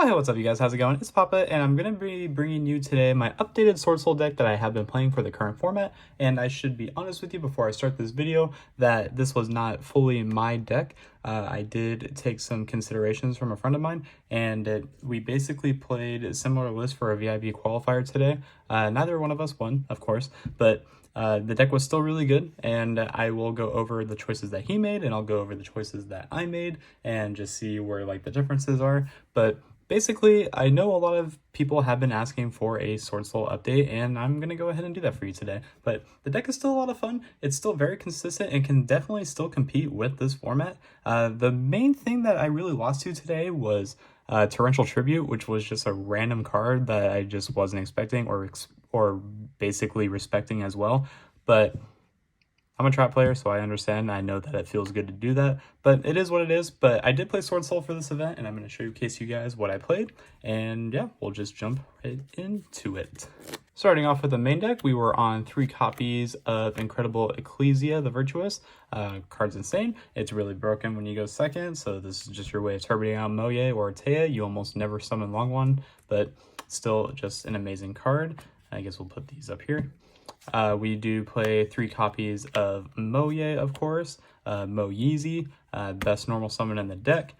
Oh, hey, what's up, you guys? How's it going? It's Papa, and I'm going to be bringing you today my updated Swordsoul deck that I have been playing for the current format. And I should be honest with you before I start this video that this was not fully my deck. I did take some considerations from a friend of mine, and we basically played a similar list for a VIP qualifier today. Neither one of us won, of course, but the deck was still really good, and I will go over the choices that he made, and I'll go over the choices that I made, and just see where like the differences are. But basically, I know a lot of people have been asking for a Swordsoul update, and I'm going to go ahead and do that for you today. But the deck is still a lot of fun. It's still very consistent and can definitely still compete with this format. The main thing that I really lost to today was Torrential Tribute, which was just a random card that I just wasn't expecting or basically respecting as well. But I'm a trap player, so I understand. I know that it feels good to do that, but it is what it is. But I did play Swordsoul for this event, and I'm going to showcase you guys what I played. And yeah, we'll just jump right into it. Starting off with the main deck, we were on 3 copies of Incredible Ecclesia, the Virtuous. Card's insane. It's really broken when you go second, so this is just your way of turbiting out Moye or Taya. You almost never summon Long One, but still just an amazing card. I guess we'll put these up here. We do play 3 copies of Moye, of course, Mo Yeezy, best normal summon in the deck,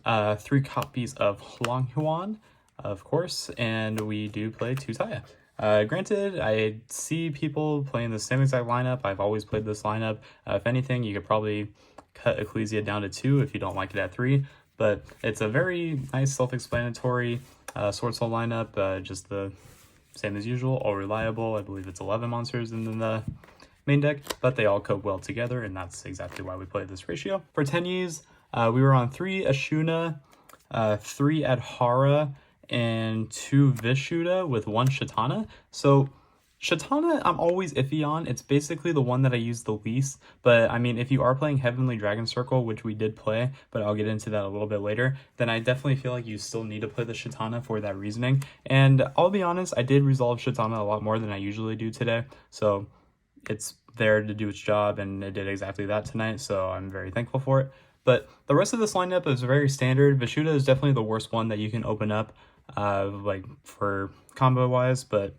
3 copies of Huang Huan, of course, and we do play 2 Taya. Granted, I see people playing the same exact lineup. I've always played this lineup. If anything, you could probably cut Ecclesia down to 2 if you don't like it at 3, but it's a very nice self-explanatory Swordsoul lineup, just the same as usual, all reliable. I believe it's 11 monsters in the main deck, but they all cope well together, and that's exactly why we play this ratio. For Tenyis, we were on 3 Ashuna, 3 Adhara, and 2 Vishuddha with 1 Shatana. So Shatana, I'm always iffy on. It's basically the one that I use the least, but I mean, if you are playing Heavenly Dragon Circle, which we did play, but I'll get into that a little bit later, then I definitely feel like you still need to play the Shatana for that reasoning. And I'll be honest, I did resolve Shatana a lot more than I usually do today, so it's there to do its job, and it did exactly that tonight, so I'm very thankful for it. But the rest of this lineup is very standard. Vishuddha is definitely the worst one that you can open up, like for combo wise, but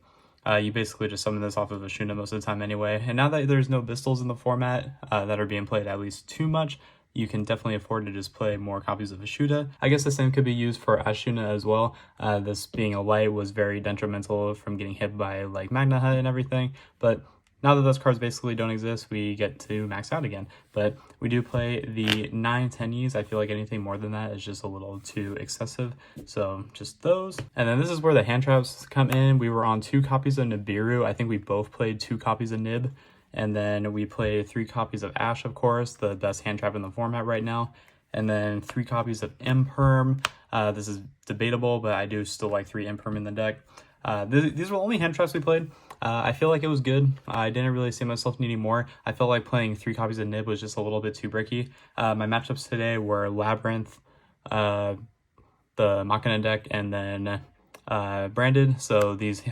you basically just summon this off of Ashuna most of the time anyway. And now that there's no Bistles in the format that are being played at least too much, you can definitely afford to just play more copies of Vishuddha. I guess the same could be used for Ashuna as well. This being a light was very detrimental from getting hit by like Magna Hut and everything, but now that those cards basically don't exist, we get to max out again. But we do play the 9 Tenyis. I feel like anything more than that is just a little too excessive. So just those. And then this is where the hand traps come in. We were on 2 copies of Nibiru. I think we both played 2 copies of Nib. And then we played 3 copies of Ash, of course, the best hand trap in the format right now. And then 3 copies of Imperm. This is debatable, but I do still like 3 Imperm in the deck. These were the only hand traps we played. I feel like it was good. I didn't really see myself needing more. I felt like playing 3 copies of Nib was just a little bit too bricky. My matchups today were Labyrinth, the Machina deck, and then Branded. So these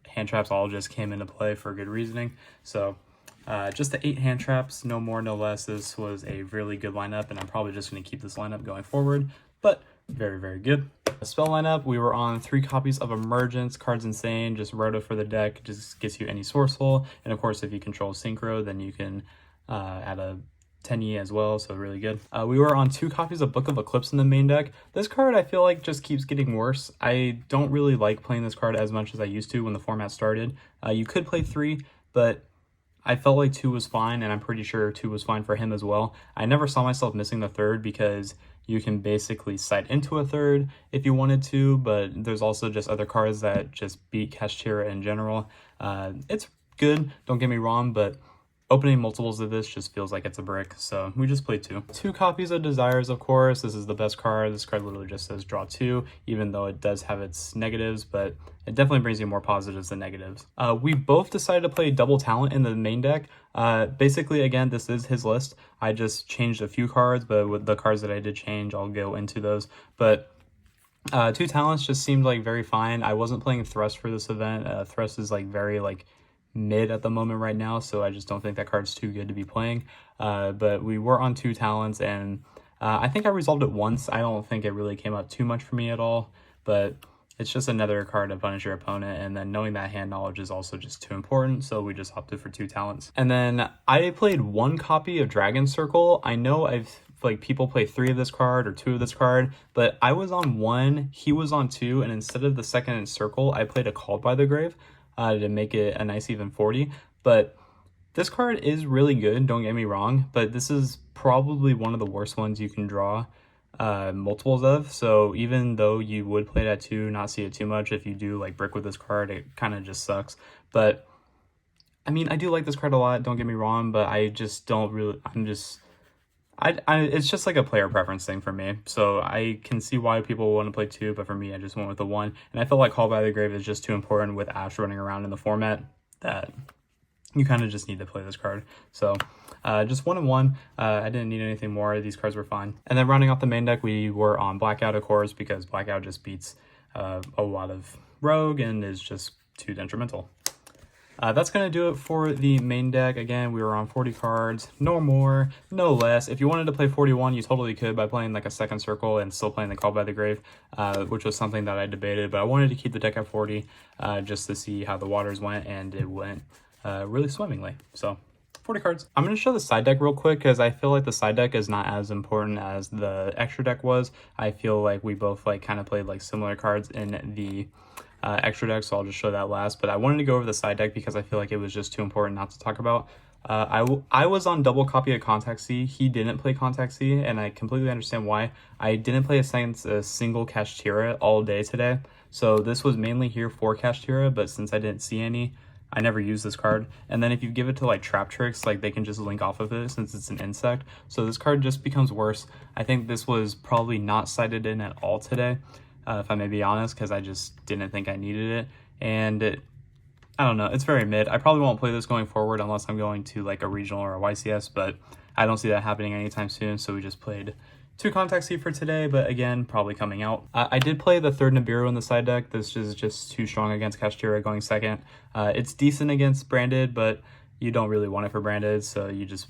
hand traps all just came into play for good reasoning. So just the 8 hand traps, no more, no less. This was a really good lineup, and I'm probably just going to keep this lineup going forward. But very, very good. The spell lineup, we were on 3 copies of Emergence. Card's insane, just Roto for the deck, just gets you any Swordsoul. And of course, if you control Synchro, then you can add a Tenyi as well, so really good. We were on 2 copies of Book of Eclipse in the main deck. This card, I feel like, just keeps getting worse. I don't really like playing this card as much as I used to when the format started. You could play 3, but I felt like 2 was fine, and I'm pretty sure 2 was fine for him as well. I never saw myself missing the 3rd because you can basically sight into a 3rd if you wanted to, but there's also just other cards that just beat Kashtira in general. It's good, don't get me wrong, but opening multiples of this just feels like it's a brick, so we just played 2. 2 copies of Desires, of course. This is the best card. This card literally just says draw 2, even though it does have its negatives, but it definitely brings you more positives than negatives. We both decided to play Double Talent in the main deck. Basically, again, this is his list. I just changed a few cards, but with the cards that I did change, I'll go into those. But 2 Talents just seemed like very fine. I wasn't playing Thrust for this event. Thrust is like very like mid at the moment right now, so I just don't think that card's too good to be playing. But we were on 2 Talents, and I think I resolved it once. I don't think it really came up too much for me at all, but it's just another card to punish your opponent, and then knowing that hand knowledge is also just too important, so we just opted for 2 talents. And then I played 1 copy of Dragon Circle. I know like people play 3 of this card or 2 of this card, but I was on 1, he was on 2, and instead of the second circle, I played a Called by the Grave to make it a nice even 40. But this card is really good, don't get me wrong, but this is probably one of the worst ones you can draw multiples of. So even though you would play it at 2, not see it too much, if you do like brick with this card, it kind of just sucks. But I mean, I do like this card a lot, don't get me wrong, but I just don't really, it's just like a player preference thing for me. So I can see why people want to play 2, but for me, I just went with the 1. And I feel like Call by the Grave is just too important with Ash running around in the format that you kind of just need to play this card. So just 1 and 1. I didn't need anything more. These cards were fine. And then rounding off the main deck, we were on Blackout, of course, because Blackout just beats a lot of Rogue and is just too detrimental. That's going to do it for the main deck. Again, we were on 40 cards, no more, no less. If you wanted to play 41, you totally could by playing like a second circle and still playing the Call by the Grave, which was something that I debated, but I wanted to keep the deck at 40 just to see how the waters went, and it went really swimmingly. So 40 cards. I'm going to show the side deck real quick because I feel like the side deck is not as important as the extra deck was. I feel like we both like kind of played like similar cards in the extra deck, so I'll just show that last. But I wanted to go over the side deck because I feel like it was just too important not to talk about. I was on double copy of Contact C. He didn't play Contact C, and I completely understand why. I didn't play a single Kashtira all day today, so this was mainly here for Kashtira, but since I didn't see any, I never use this card. And then if you give it to like Trap Tricks, like they can just link off of it since it's an insect. So this card just becomes worse. I think this was probably not sided in at all today, if I may be honest, because I just didn't think I needed it. And I don't know, it's very mid. I probably won't play this going forward unless I'm going to like a regional or a YCS, but I don't see that happening anytime soon. So we just played 2 Contact C for today, but again, probably coming out. I did play the 3rd Nibiru in the side deck. This is just too strong against Kashtira going second. It's decent against Branded, but you don't really want it for Branded, so you just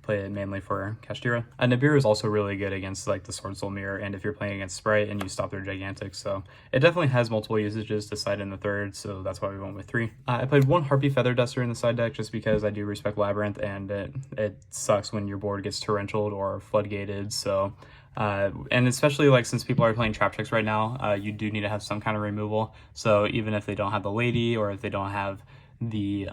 play it mainly for Kashtira. Nibiru is also really good against like the Swordsoul mirror, and if you're playing against Sprite and you stop their Gigantic, so it definitely has multiple usages to side in the 3rd, so that's why we went with 3. I played 1 Harpy Feather Duster in the side deck just because I do respect Labyrinth, and it sucks when your board gets torrentialed or floodgated, so and especially like since people are playing Trap Tricks right now, you do need to have some kind of removal. So even if they don't have the Lady, or if they don't have the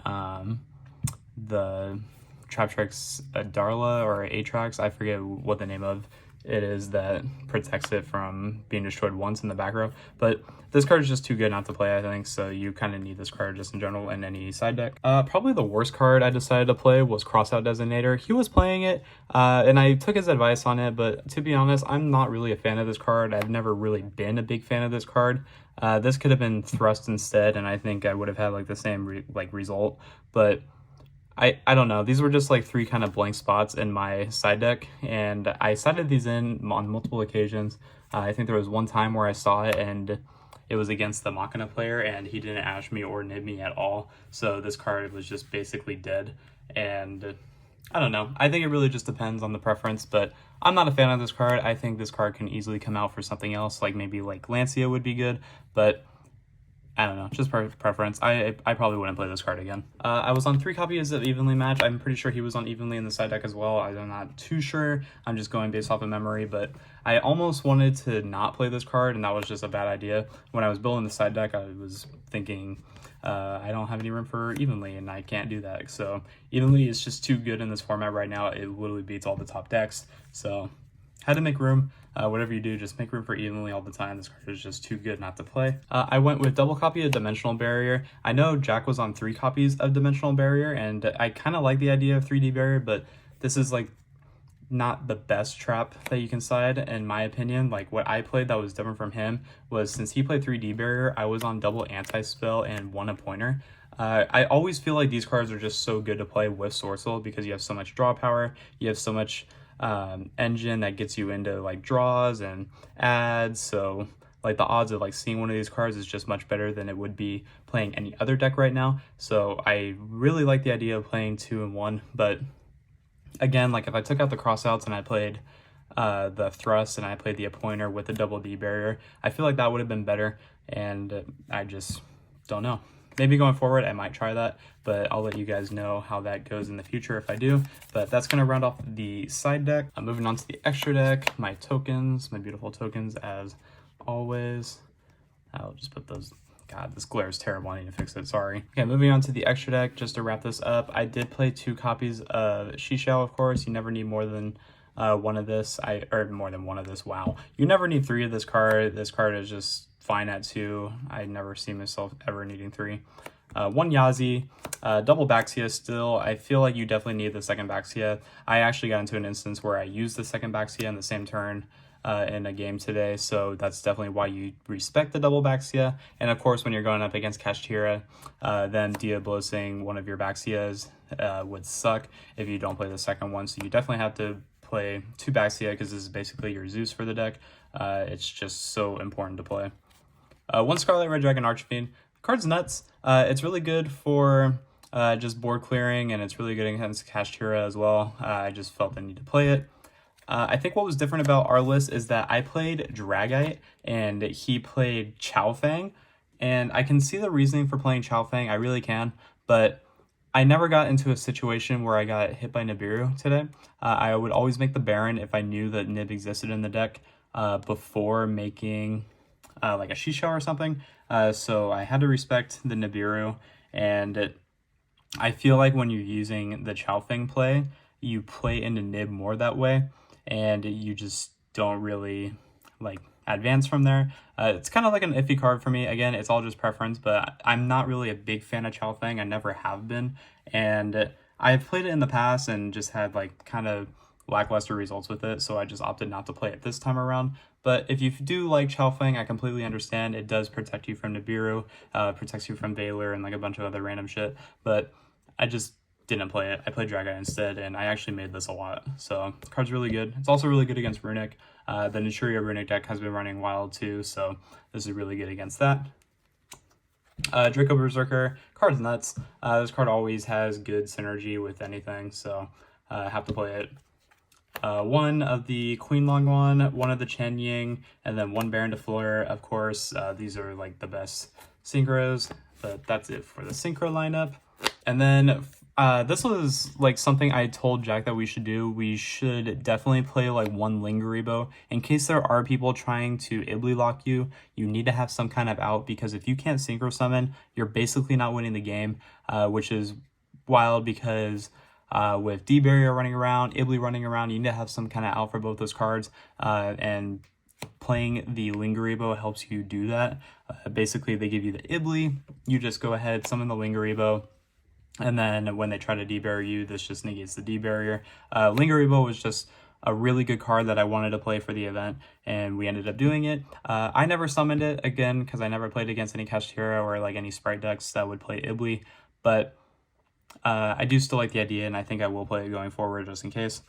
Trap Tricks Darla or Atrax, I forget what the name of it is that protects it from being destroyed once in the back row. But this card is just too good not to play, I think, so you kind of need this card just in general in any side deck. Probably the worst card I decided to play was Crossout Designator. He was playing it, and I took his advice on it, but to be honest, I'm not really a fan of this card. I've never really been a big fan of this card. This could have been Thrust instead, and I think I would have had like the same result, but I don't know. These were just like 3 kind of blank spots in my side deck, and I sided these in on multiple occasions. I think there was one time where I saw it and it was against the Machina player and he didn't ash me or nib me at all. So this card was just basically dead, and I don't know. I think it really just depends on the preference, but I'm not a fan of this card. I think this card can easily come out for something else, like maybe like Lancia would be good, but I don't know, just preference. I probably wouldn't play this card again. I was on 3 copies of Evenly Match. I'm pretty sure he was on Evenly in the side deck as well. I'm not too sure. I'm just going based off of memory, but I almost wanted to not play this card, and that was just a bad idea. When I was building the side deck, I was thinking, I don't have any room for Evenly, and I can't do that. So Evenly is just too good in this format right now. It literally beats all the top decks. So had to make room. Whatever you do, just make room for Evenly all the time. This card is just too good not to play. I went with double copy of Dimensional Barrier. I know Jack was on 3 copies of Dimensional Barrier, and I kind of like the idea of 3D Barrier, but this is like not the best trap that you can side, in my opinion. Like what I played that was different from him was, since he played 3D Barrier, I was on double Anti-Spell and 1 a pointer. I always feel like these cards are just so good to play with Swordsoul because you have so much draw power, you have so much engine that gets you into like draws and ads, so like the odds of like seeing one of these cards is just much better than it would be playing any other deck right now. So I really like the idea of playing 2 and 1, but again, like if I took out the crossouts and I played the thrust and I played the appointer with the double D barrier, I feel like that would have been better, and I just don't know. Maybe going forward, I might try that, but I'll let you guys know how that goes in the future if I do. But that's going to round off the side deck. I'm moving on to the extra deck, my tokens, my beautiful tokens as always. I'll just put those. God, this glare is terrible. I need to fix it. Sorry. Okay, moving on to the extra deck. Just to wrap this up, I did play 2 copies of Yugioh, of course. You never need more than one of this. Or more than one of this. Wow. You never need 3 of this card. This card is just fine at 2. I never see myself ever needing 3. 1 Yazi, double Baxia still. I feel like you definitely need the second Baxia. I actually got into an instance where I used the second Baxia in the same turn in a game today, so that's definitely why you respect the double Baxia. And of course, when you're going up against Kashtira, then Diablosing one of your Baxias would suck if you don't play the second one, so you definitely have to play 2 Baxia because this is basically your Zeus for the deck. It's just so important to play. 1 Scarlet Red Dragon Archfiend. Card's nuts. It's really good for just board clearing, and it's really good against Kashtira as well. I just felt the need to play it. I think what was different about our list is that I played Dragite and he played Chaofeng, and I can see the reasoning for playing Chaofeng, I really can, but I never got into a situation where I got hit by Nibiru today. I would always make the Baron if I knew that Nib existed in the deck before making like a Yugioh or something, so I had to respect the Nibiru, and I feel like when you're using the Chaofeng play, you play into Nib more that way, and you just don't really like advance from there. It's kind of like an iffy card for me. Again, it's all just preference, but I'm not really a big fan of Chaofeng. I never have been, and I've played it in the past and just had like kind of lackluster results with it, so I just opted not to play it this time around. But if you do like Chaofeng, I completely understand. It does protect you from Nibiru, protects you from Valor and like a bunch of other random shit, but I just didn't play it. I played Dragite instead, and I actually made this a lot. So the card's really good. It's also really good against Runic. The Nichirio Runic deck has been running wild too, so this is really good against that. Draco Berserker, card's nuts. This card always has good synergy with anything, so I have to play it. 1 of the Queen Longwan, 1 of the Chen Ying, and then 1 Baron de Fleur. Of course, these are like the best synchros, but that's it for the synchro lineup. And then this was like something I told Jack that we should do. We should definitely play like 1 Lingeribo. In case there are people trying to Ibli lock you, you need to have some kind of out, because if you can't synchro summon, you're basically not winning the game, which is wild because with D-Barrier running around, Ibli running around, you need to have some kind of out for both those cards, and playing the Lingeribo helps you do that. Basically, they give you the Ibli, you just go ahead, summon the Lingeribo, and then when they try to D-Barrier you, this just negates the D-Barrier. Lingeribo was just a really good card that I wanted to play for the event, and we ended up doing it. I never summoned it, again, because I never played against any Kashtira or like any Sprite decks that would play Ibli, but I do still like the idea, and I think I will play it going forward just in case.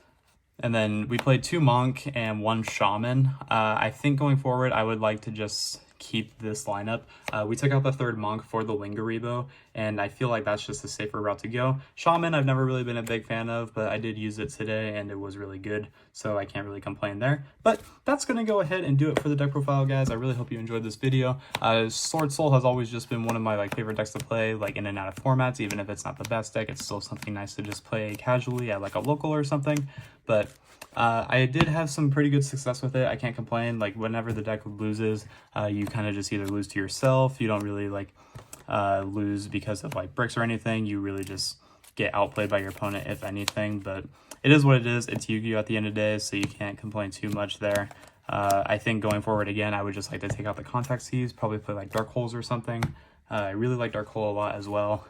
And then we played 2 Monk and 1 Shaman. I think going forward, I would like to just keep this lineup. We took out the 3rd Monk for the Lingeribo, and I feel like that's just a safer route to go. Shaman, I've never really been a big fan of, but I did use it today, and it was really good, so I can't really complain there. But that's going to go ahead and do it for the deck profile, guys. I really hope you enjoyed this video. Swordsoul has always just been one of my favorite decks to play, like in and out of formats. Even if it's not the best deck, it's still something nice to just play casually at like a local or something. But I did have some pretty good success with it. I can't complain. Like whenever the deck loses, you kind of just either lose to yourself. You don't really like lose because of like bricks or anything. You really just get outplayed by your opponent, if anything. But it is what it is. It's Yu-Gi-Oh at the end of the day, so you can't complain too much there. I think going forward again, I would just like to take out the contact seas, probably play like Dark Holes or something. I really like Dark Hole a lot as well.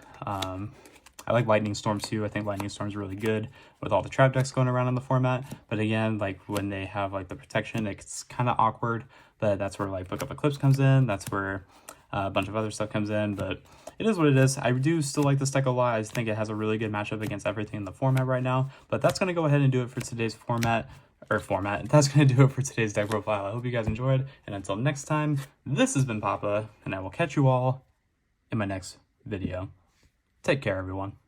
I like Lightning Storm too. I think Lightning Storm is really good with all the trap decks going around in the format. But again, like when they have like the protection, it's kind of awkward. But that's where like Book of Eclipse comes in. That's where a bunch of other stuff comes in. But it is what it is. I do still like this deck a lot. I think it has a really good matchup against everything in the format right now. But that's going to go ahead and do it for today's format. That's going to do it for today's deck profile. I hope you guys enjoyed. And until next time, this has been Papa. And I will catch you all in my next video. Take care, everyone.